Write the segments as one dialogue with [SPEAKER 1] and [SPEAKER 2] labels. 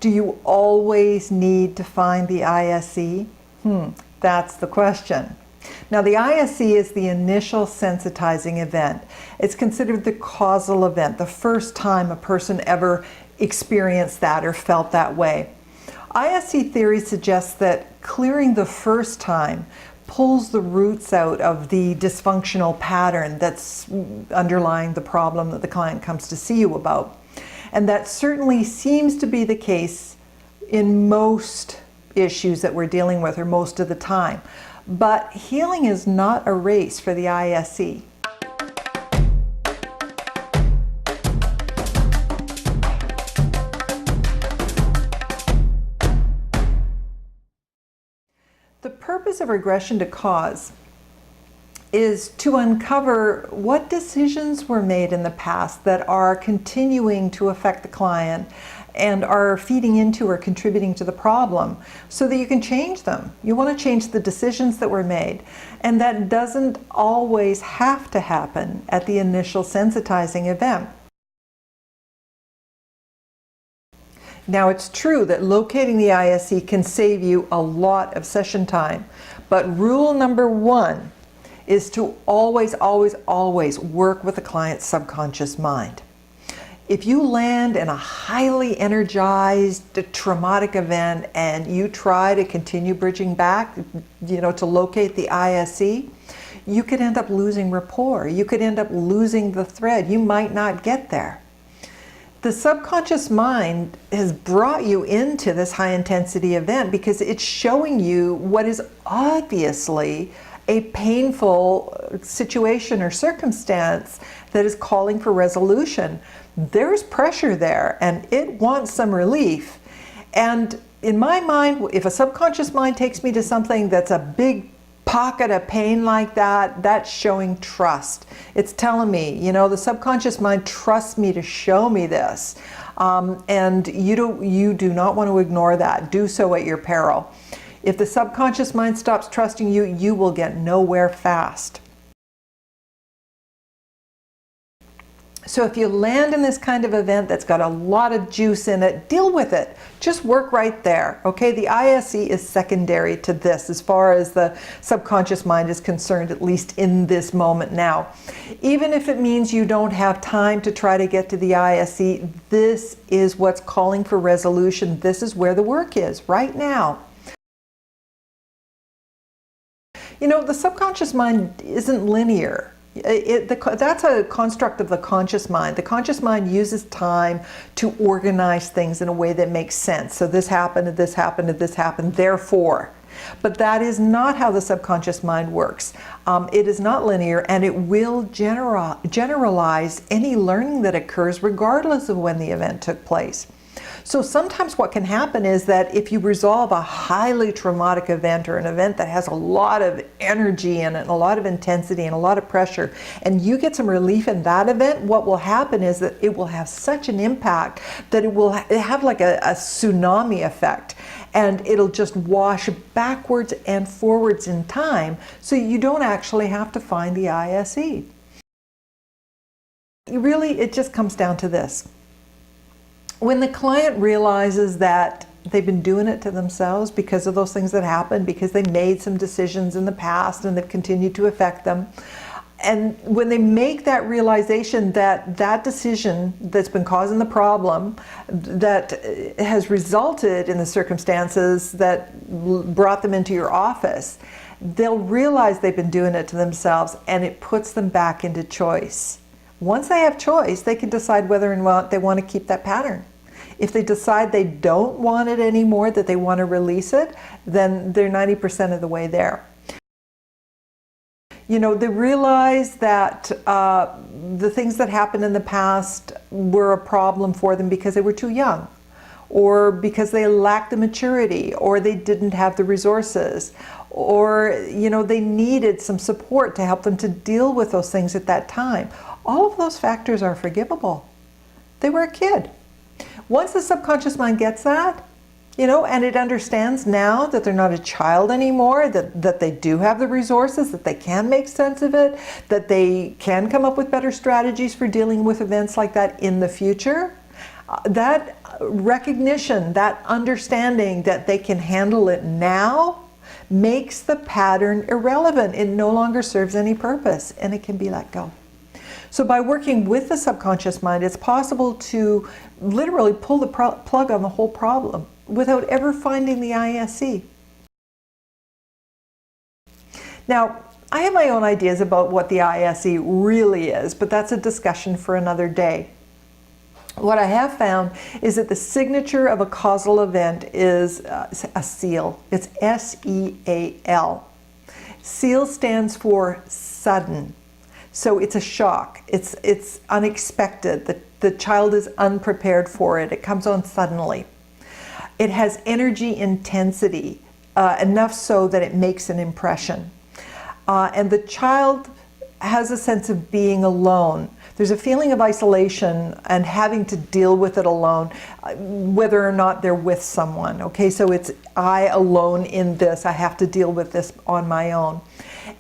[SPEAKER 1] Do you always need to find the ISE? That's the question. Now, the ISE is the initial sensitizing event. It's considered the causal event, the first time a person ever experienced that or felt that way. ISE theory suggests that clearing the first time pulls the roots out of the dysfunctional pattern that's underlying the problem that the client comes to see you about. And that certainly seems to be the case in most issues that we're dealing with, or most of the time. But healing is not a race for the ISE. The purpose of regression to cause is to uncover what decisions were made in the past that are continuing to affect the client and are feeding into or contributing to the problem, so that you can change them. You want to change the decisions that were made, and that doesn't always have to happen at the initial sensitizing event. Now, it's true that locating the ISE can save you a lot of session time, but rule number one is to always, always, always work with the client's subconscious mind. If you land in a highly energized, traumatic event and you try to continue bridging back, to locate the ISE, you could end up losing rapport. You could end up losing the thread. You might not get there. The subconscious mind has brought you into this high intensity event because it's showing you what is obviously a painful situation or circumstance that is calling for resolution. There's pressure there and it wants some relief. And in my mind, if a subconscious mind takes me to something that's a big pocket of pain like that, that's showing trust. It's telling me, the subconscious mind trusts me to show me this. And you do not want to ignore that. Do so at your peril. If the subconscious mind stops trusting you, you will get nowhere fast. So if you land in this kind of event that's got a lot of juice in it, deal with it. Just work right there, okay? The ISE is secondary to this as far as the subconscious mind is concerned, at least in this moment now. Even if it means you don't have time to try to get to the ISE, this is what's calling for resolution. This is where the work is, right now. The subconscious mind isn't linear. That's a construct of the conscious mind. The conscious mind uses time to organize things in a way that makes sense. So this happened, and this happened, and this happened, therefore. But that is not how the subconscious mind works. It is not linear, and it will generalize any learning that occurs regardless of when the event took place. So sometimes what can happen is that if you resolve a highly traumatic event or an event that has a lot of energy in it, and a lot of intensity and a lot of pressure, and you get some relief in that event, what will happen is that it will have such an impact that it will have like a tsunami effect, and it'll just wash backwards and forwards in time, so you don't actually have to find the ISE. Really, it just comes down to this. When the client realizes that they've been doing it to themselves because of those things that happened, because they made some decisions in the past and they've continued to affect them, and when they make that realization that that decision that's been causing the problem, that has resulted in the circumstances that brought them into your office, they'll realize they've been doing it to themselves, and it puts them back into choice. Once they have choice, they can decide whether or not they want to keep that pattern. If they decide they don't want it anymore, that they want to release it, then they're 90% of the way there. They realize that the things that happened in the past were a problem for them because they were too young, or because they lacked the maturity, or they didn't have the resources, or they needed some support to help them to deal with those things at that time. All of those factors are forgivable. They were a kid. Once the subconscious mind gets that, and it understands now that they're not a child anymore, that they do have the resources, that they can make sense of it, that they can come up with better strategies for dealing with events like that in the future, That recognition, that understanding that they can handle it now makes the pattern irrelevant. It no longer serves any purpose, and it can be let go. So by working with the subconscious mind, it's possible to literally pull the plug on the whole problem without ever finding the ISE. Now, I have my own ideas about what the ISE really is, but that's a discussion for another day. What I have found is that the signature of a causal event is a SEAL. It's S-E-A-L. SEAL stands for sudden. So it's a shock. It's unexpected. The child is unprepared for it. It comes on suddenly. It has energy intensity, enough so that it makes an impression. And the child has a sense of being alone. There's a feeling of isolation and having to deal with it alone, whether or not they're with someone. Okay, so it's I alone in this. I have to deal with this on my own.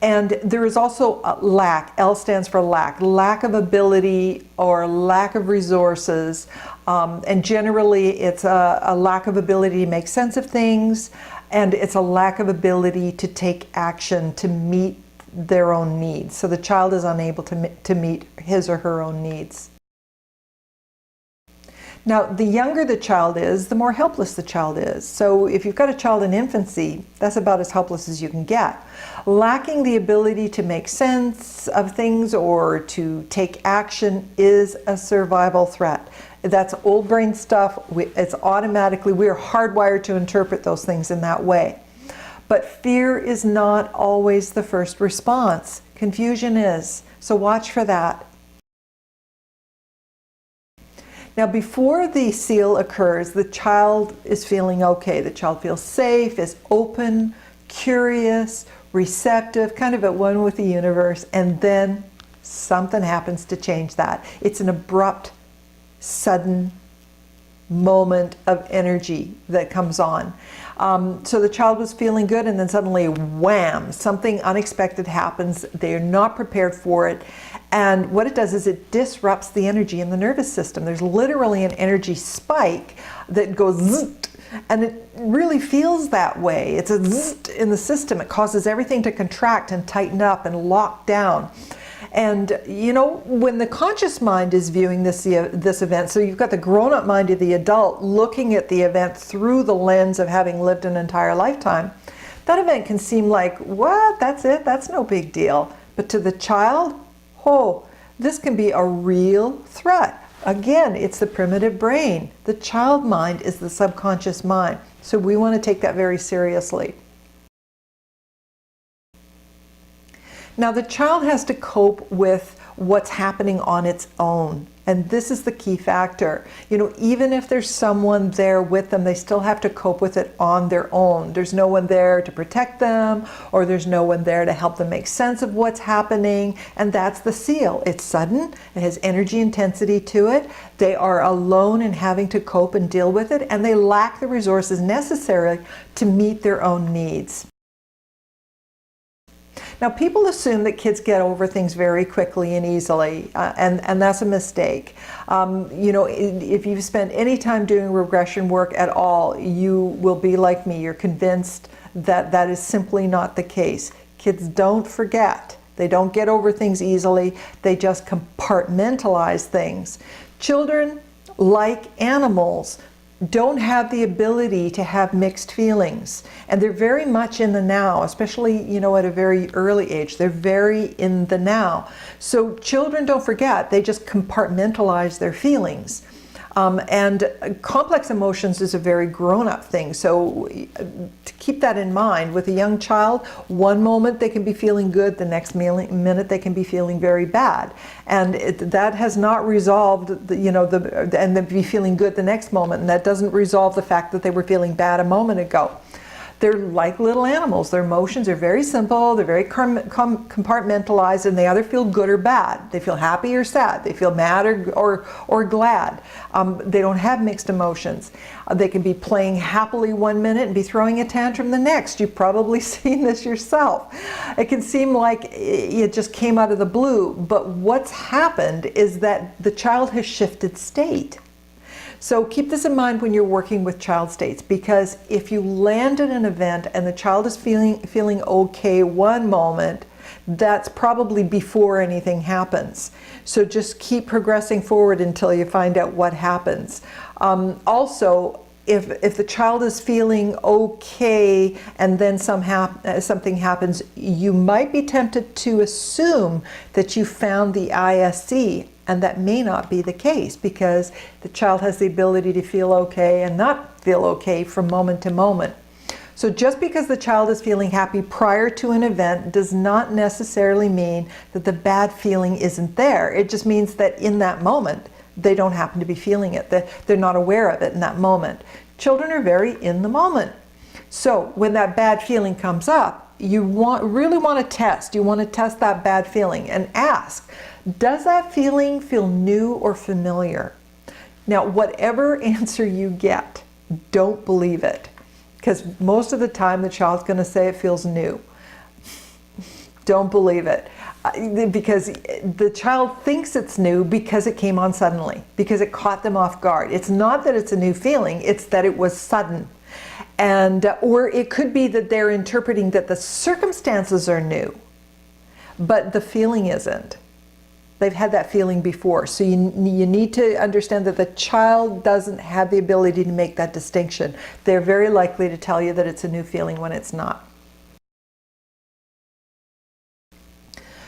[SPEAKER 1] And there is also a lack. L stands for lack. Lack of ability or lack of resources. And generally it's a lack of ability to make sense of things, and it's a lack of ability to take action to meet their own needs. So the child is unable to meet his or her own needs. Now, the younger the child is, the more helpless the child is. So if you've got a child in infancy, that's about as helpless as you can get. Lacking the ability to make sense of things or to take action is a survival threat. That's old brain stuff. It's automatically, we are hardwired to interpret those things in that way. But fear is not always the first response. Confusion is. So watch for that. Now, before the SEAL occurs, the child is feeling okay. The child feels safe, is open, curious, receptive, kind of at one with the universe, and then something happens to change that. It's an abrupt, sudden moment of energy that comes on. So the child was feeling good, and then suddenly, wham, something unexpected happens. They are not prepared for it. And what it does is it disrupts the energy in the nervous system. There's literally an energy spike that goes zzzt, and it really feels that way. It's a zzzt in the system. It causes everything to contract and tighten up and lock down. And you know, when the conscious mind is viewing this event, so you've got the grown-up mind of the adult looking at the event through the lens of having lived an entire lifetime, that event can seem like, what, that's it, that's no big deal. But to the child, oh, this can be a real threat. Again, it's the primitive brain. The child mind is the subconscious mind. So we want to take that very seriously. Now, the child has to cope with what's happening on its own. And this is the key factor. You know, even if there's someone there with them, they still have to cope with it on their own. There's no one there to protect them, or there's no one there to help them make sense of what's happening. And that's the SEAL. It's sudden. It has energy intensity to it. They are alone in having to cope and deal with it, and they lack the resources necessary to meet their own needs. Now, people assume that kids get over things very quickly and easily, and that's a mistake. You know, if you've spent any time doing regression work at all, you will be like me. You're convinced that that is simply not the case. Kids don't forget. They don't get over things easily. They just compartmentalize things. Children, like animals, don't have the ability to have mixed feelings, and they're very much in the now, especially, you know, at a very early age. They're very in the now. So children don't forget, they just compartmentalize their feelings. And complex emotions is a very grown-up thing. So to keep that in mind, with a young child, one moment they can be feeling good, the next minute they can be feeling very bad. And that has not resolved, you know, and then be feeling good the next moment. And that doesn't resolve the fact that they were feeling bad a moment ago. They're like little animals. Their emotions are very simple, they're very compartmentalized, and they either feel good or bad. They feel happy or sad. They feel mad or glad. They don't have mixed emotions. They can be playing happily one minute and be throwing a tantrum the next. You've probably seen this yourself. It can seem like it just came out of the blue, but what's happened is that the child has shifted state. So keep this in mind when you're working with child states, because if you land at an event and the child is feeling okay one moment, that's probably before anything happens. So just keep progressing forward until you find out what happens. Also, if the child is feeling okay and then something happens, you might be tempted to assume that you found the ISE, and that may not be the case, because the child has the ability to feel okay and not feel okay from moment to moment. So just because the child is feeling happy prior to an event does not necessarily mean that the bad feeling isn't there. It just means that in that moment, they don't happen to be feeling it. They're not aware of it in that moment. Children are very in the moment. So when that bad feeling comes up, you really want to test. You want to test that bad feeling and ask, does that feeling feel new or familiar? Now, whatever answer you get, don't believe it, because most of the time the child's going to say it feels new. Don't believe it, because the child thinks it's new because it came on suddenly, because it caught them off guard. It's not that it's a new feeling, it's that it was sudden. And or it could be that they're interpreting that the circumstances are new, but the feeling isn't. They've had that feeling before. So you need to understand that the child doesn't have the ability to make that distinction. They're very likely to tell you that it's a new feeling when it's not.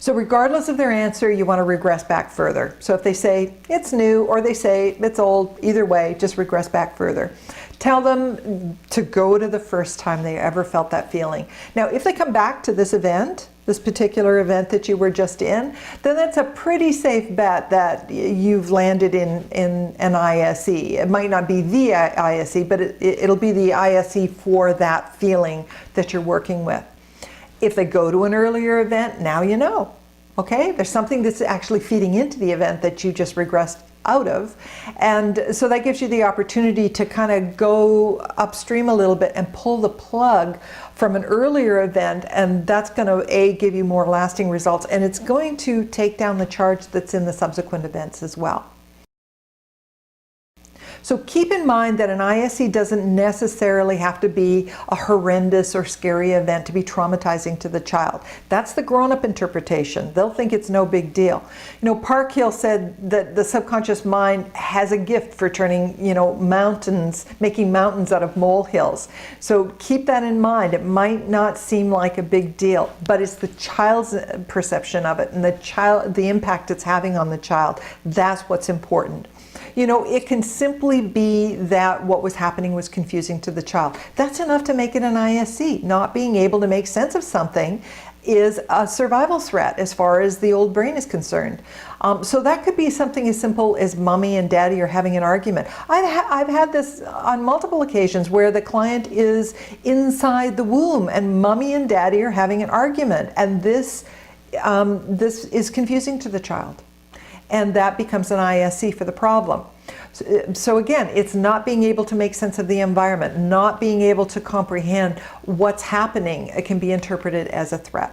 [SPEAKER 1] So regardless of their answer, you want to regress back further. So if they say it's new or they say it's old, either way, just regress back further. Tell them to go to the first time they ever felt that feeling. Now, if they come back to this event, this particular event that you were just in, then that's a pretty safe bet that you've landed in an ISE. It might not be the ISE, but it'll be the ISE for that feeling that you're working with. If they go to an earlier event, now you know. Okay, there's something that's actually feeding into the event that you just regressed out of. And so that gives you the opportunity to kind of go upstream a little bit and pull the plug from an earlier event, and that's going to give you more lasting results, and it's going to take down the charge that's in the subsequent events as well. So keep in mind that an ISE doesn't necessarily have to be a horrendous or scary event to be traumatizing to the child. That's the grown-up interpretation. They'll think it's no big deal. You know, Parkhill said that the subconscious mind has a gift for turning, mountains, making mountains out of molehills. So keep that in mind. It might not seem like a big deal, but it's the child's perception of it and the impact it's having on the child. That's what's important. It can simply be that what was happening was confusing to the child. That's enough to make it an ISE. Not being able to make sense of something is a survival threat as far as the old brain is concerned. So that could be something as simple as mommy and daddy are having an argument. I've had this on multiple occasions where the client is inside the womb and mommy and daddy are having an argument, and this is confusing to the child. And that becomes an ISE for the problem. So again, it's not being able to make sense of the environment, not being able to comprehend what's happening. It can be interpreted as a threat.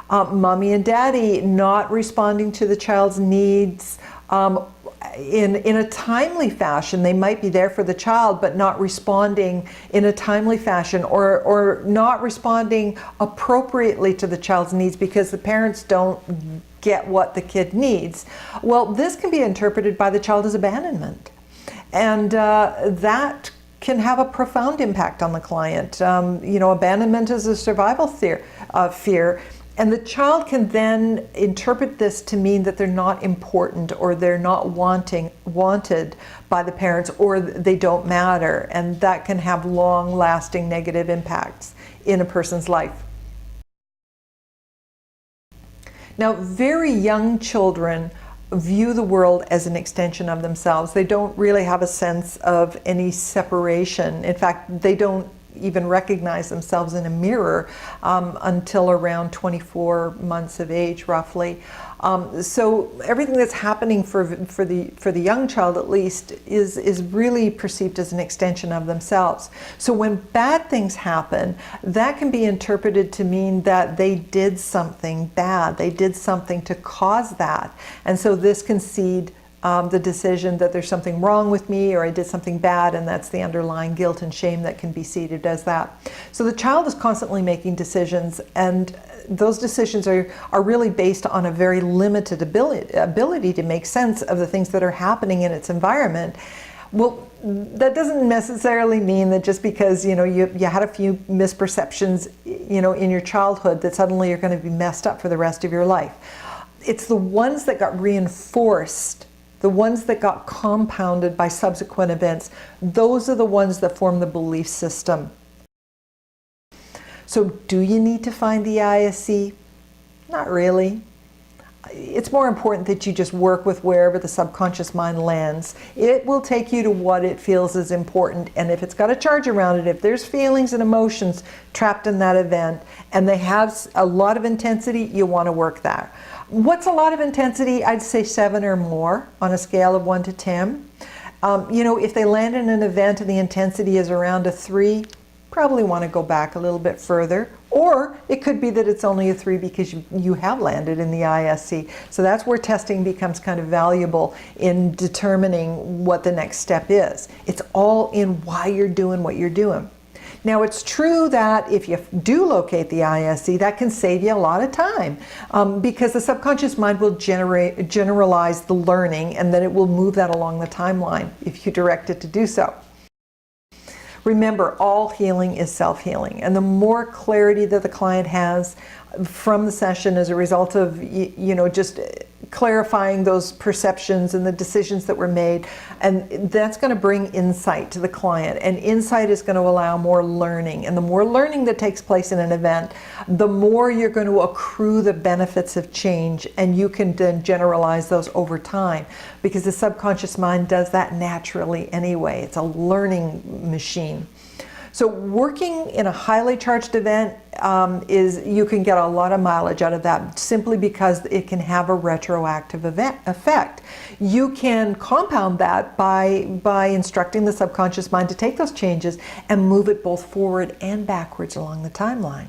[SPEAKER 1] Mommy and daddy not responding to the child's needs in a timely fashion. They might be there for the child, but not responding in a timely fashion, or not responding appropriately to the child's needs because the parents don't get what the kid needs. Well, this can be interpreted by the child as abandonment. And that can have a profound impact on the client. Abandonment is a survival fear. And the child can then interpret this to mean that they're not important, or they're not wanted by the parents, or they don't matter. And that can have long-lasting negative impacts in a person's life. Now, very young children view the world as an extension of themselves. They don't really have a sense of any separation. In fact, they don't even recognize themselves in a mirror until around 24 months of age, roughly. So everything that's happening for the young child, at least, is really perceived as an extension of themselves. So when bad things happen, that can be interpreted to mean that they did something bad. They did something to cause that. And so this can seed the decision that there's something wrong with me or I did something bad, and that's the underlying guilt and shame that can be seated as that. So the child is constantly making decisions, and those decisions are really based on a very limited ability to make sense of the things that are happening in its environment. Well, that doesn't necessarily mean that just because you had a few misperceptions in your childhood that suddenly you're going to be messed up for the rest of your life. It's the ones that got reinforced, the ones that got compounded by subsequent events. Those are the ones that form the belief system. So do you need to find the ISE? Not really. It's more important that you just work with wherever the subconscious mind lands. It will take you to what it feels is important, and if it's got a charge around it, if there's feelings and emotions trapped in that event and they have a lot of intensity, you want to work that. What's a lot of intensity? I'd say 7 or more on a scale of 1 to 10. If they land in an event and the intensity is around a 3, probably want to go back a little bit further. Or it could be that it's only a 3 because you have landed in the ISE. So that's where testing becomes kind of valuable in determining what the next step is. It's all in why you're doing what you're doing. Now, it's true that if you do locate the ISE, that can save you a lot of time because the subconscious mind will generalize the learning, and then it will move that along the timeline if you direct it to do so. Remember, all healing is self-healing, and the more clarity that the client has from the session as a result of just clarifying those perceptions and the decisions that were made, and that's going to bring insight to the client, and insight is going to allow more learning, and the more learning that takes place in an event, the more you're going to accrue the benefits of change, and you can then generalize those over time, because the subconscious mind does that naturally anyway. It's a learning machine. So working in a highly charged event you can get a lot of mileage out of that simply because it can have a retroactive effect. You can compound that by instructing the subconscious mind to take those changes and move it both forward and backwards along the timeline.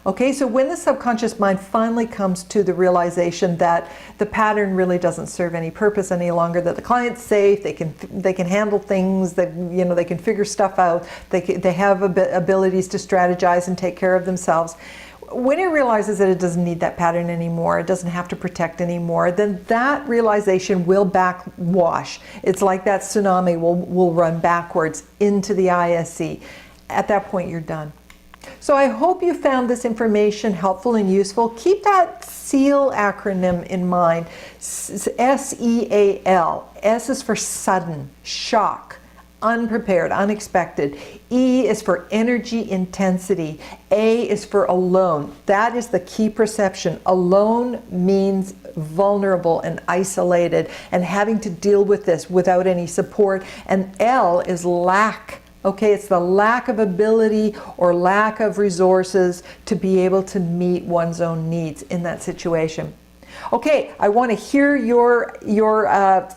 [SPEAKER 1] Okay, so when the subconscious mind finally comes to the realization that the pattern really doesn't serve any purpose any longer, that the client's safe, they can handle things, that they can figure stuff out, they have abilities to strategize and take care of themselves. When it realizes that it doesn't need that pattern anymore, it doesn't have to protect anymore, then that realization will backwash. It's like that tsunami will run backwards into the ISE. At that point, you're done. So I hope you found this information helpful and useful. Keep that SEAL acronym in mind. S-E-A-L. S is for sudden, shock, unprepared, unexpected. E is for energy intensity. A is for alone. That is the key perception. Alone means vulnerable and isolated and having to deal with this without any support. And L is lack. Okay, it's the lack of ability or lack of resources to be able to meet one's own needs in that situation. Okay, I want to hear your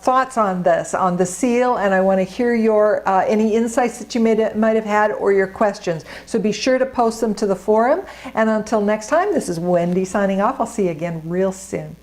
[SPEAKER 1] thoughts on this, on the SEAL, and I want to hear your any insights that you might have had or your questions. So be sure to post them to the forum. And until next time, this is Wendie signing off. I'll see you again real soon.